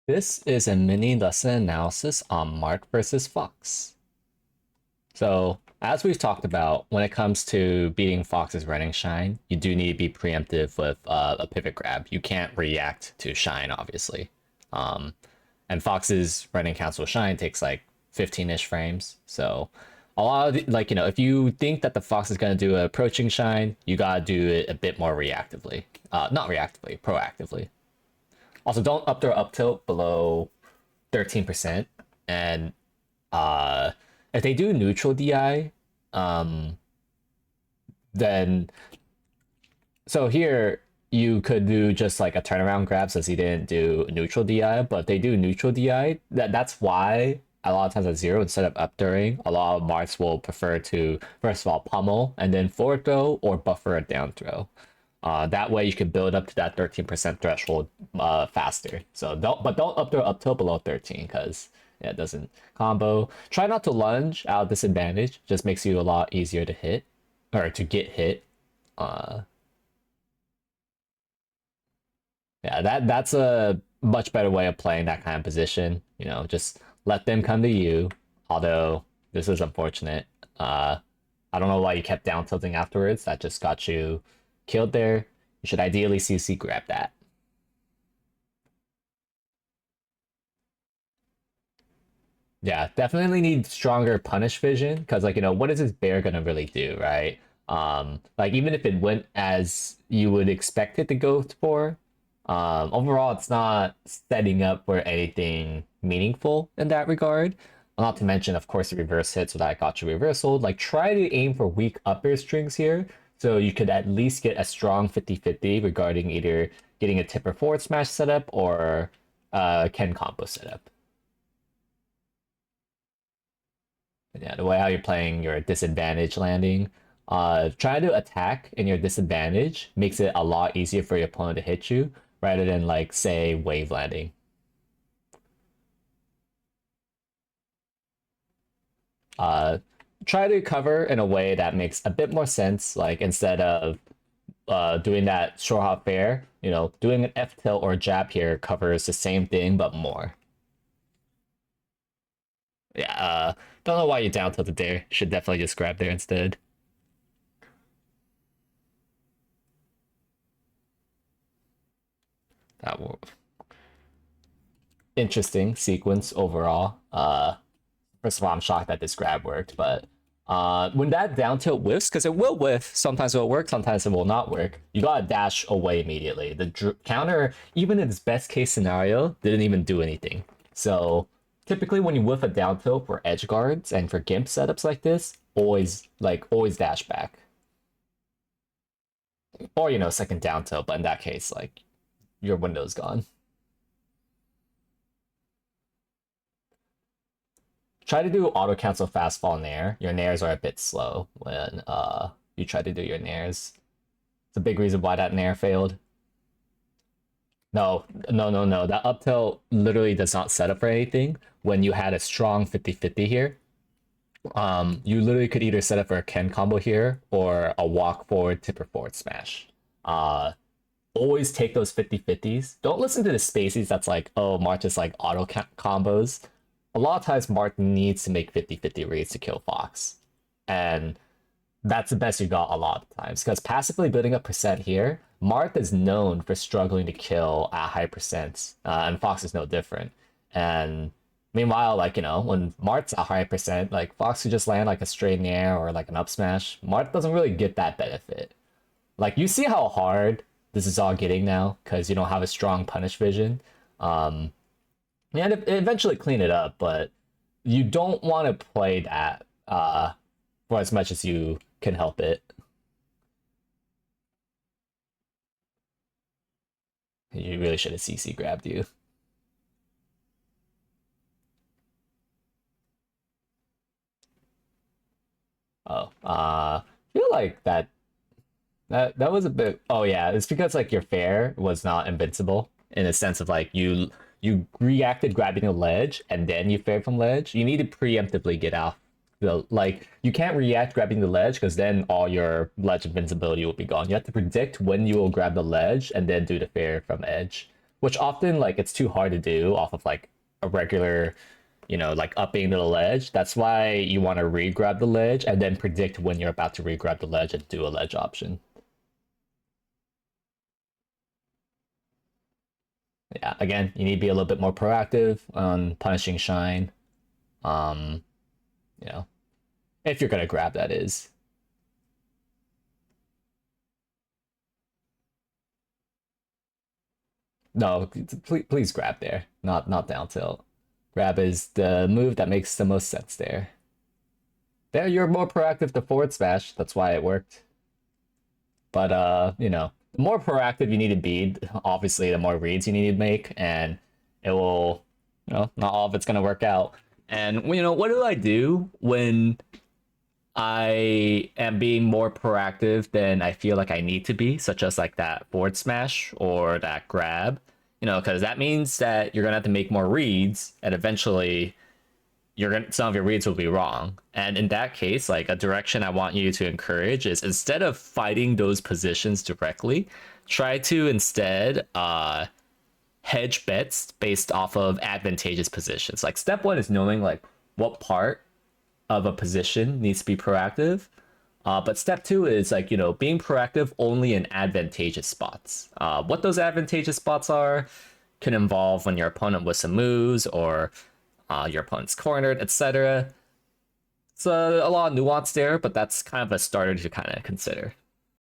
This is a mini lesson analysis on Marth versus Fox. So, as we've talked about, when it comes to beating Fox's running shine, you do need to be preemptive with a pivot grab. You can't react to shine, obviously. Um, and Fox's running cancel shine takes like 15-ish frames. So, a lot of if you think that the Fox is going to do an approaching shine, you got to do it a bit more reactively. Not reactively, proactively. Also, don't up throw up tilt below 13%. And uh, if they do neutral DI, um, then so here you could do just like a turnaround grab since he didn't do neutral DI. But if they do neutral DI, that's why a lot of times at zero instead of up throwing, a lot of marks will prefer to first of all pummel and then forward throw or buffer a down throw. That way you can build up to that 13% threshold faster. So don't up throw up till below 13 because yeah, it doesn't combo. Try not to lunge out of disadvantage. Just makes you a lot easier to hit or to get hit. Uh, yeah, that's a much better way of playing that kind of position. You know, just let them come to you. Although this is unfortunate. I don't know why you kept down tilting afterwards. That just got you killed there. You should ideally CC grab that. Yeah, definitely need stronger punish vision because what is this bear gonna really do, right? Like even if it went as you would expect it to go for, overall it's not setting up for anything meaningful in that regard. Not to mention, of course, the reverse hit, so that got you reversal. Like try to aim for weak upper strings here, so you could at least get a strong 50-50 regarding either getting a tipper forward smash setup or Ken combo setup. Yeah, the way how you're playing your disadvantage landing, trying to attack in your disadvantage makes it a lot easier for your opponent to hit you rather than like say wave landing. Uh, Try to cover in a way that makes a bit more sense. Like instead of doing that short hop fair, doing an F tilt or a jab here covers the same thing but more. Yeah, don't know why you down tilted there. Should definitely just grab there instead. That will interesting sequence overall. First of all, I'm shocked that this grab worked, but when that down tilt whiffs, because it will whiff, sometimes it will work, sometimes it will not work. You gotta dash away immediately. The counter, even in its best case scenario, didn't even do anything. So typically, when you whiff a down tilt for edge guards and for gimp setups like this, always dash back, or second down tilt. But in that case, like your window's gone. Try to do auto cancel fast fall nair. Your nairs are a bit slow when you try to do your nairs. It's a big reason why that nair failed. No, no, no, no. That up tilt literally does not set up for anything. When you had a strong 50-50 here, you literally could either set up for a Ken combo here or a walk forward tipper forward smash. Uh, Always take those 50-50s. Don't listen to the spacies that's like, oh, March is like auto combos. A lot of times Marth needs to make 50-50 reads to kill Fox. And that's the best you got a lot of times. Because passively building up percent here, Marth is known for struggling to kill at high percents. And Fox is no different. And meanwhile, when Marth's a high percent, like Fox could just land like a straight nair or like an up smash. Marth doesn't really get that benefit. Like you see how hard this is all getting now because you don't have a strong punish vision. Um, and eventually clean it up, but you don't want to play that for as much as you can help it. You really should have CC grabbed you. Oh, I feel like that was a bit. Oh yeah, it's because like your fair was not invincible in a sense of like you reacted grabbing a ledge and then you fared from ledge. You need to preemptively get out. Like you can't react grabbing the ledge because then all your ledge invincibility will be gone. You have to predict when you will grab the ledge and then do the fair from edge. which often like it's too hard to do off of like a regular, like upping to the ledge. That's why you want to re-grab the ledge and then predict when you're about to re-grab the ledge and do a ledge option. Yeah, again, you need to be a little bit more proactive on punishing shine. Um, you know, if you're gonna grab, that is. No, please grab there, not down tilt. Grab is the move that makes the most sense there. There, you're more proactive to forward smash. That's why it worked. But the more proactive you need to be, obviously, the more reads you need to make, and it will, not all of it's gonna work out. And what do I do when I am being more proactive than I feel like I need to be, such as like that forward smash or that grab? Because that means that you're gonna have to make more reads, and eventually some of your reads will be wrong. And in that case, like a direction I want you to encourage is instead of fighting those positions directly, try to instead hedge bets based off of advantageous positions. Like step one is knowing like what part of a position needs to be proactive. But step two is like, being proactive only in advantageous spots. What those advantageous spots are can involve when your opponent with some moves or your opponent's cornered, etc. It's a lot of nuance there, but that's kind of a starter to kind of consider.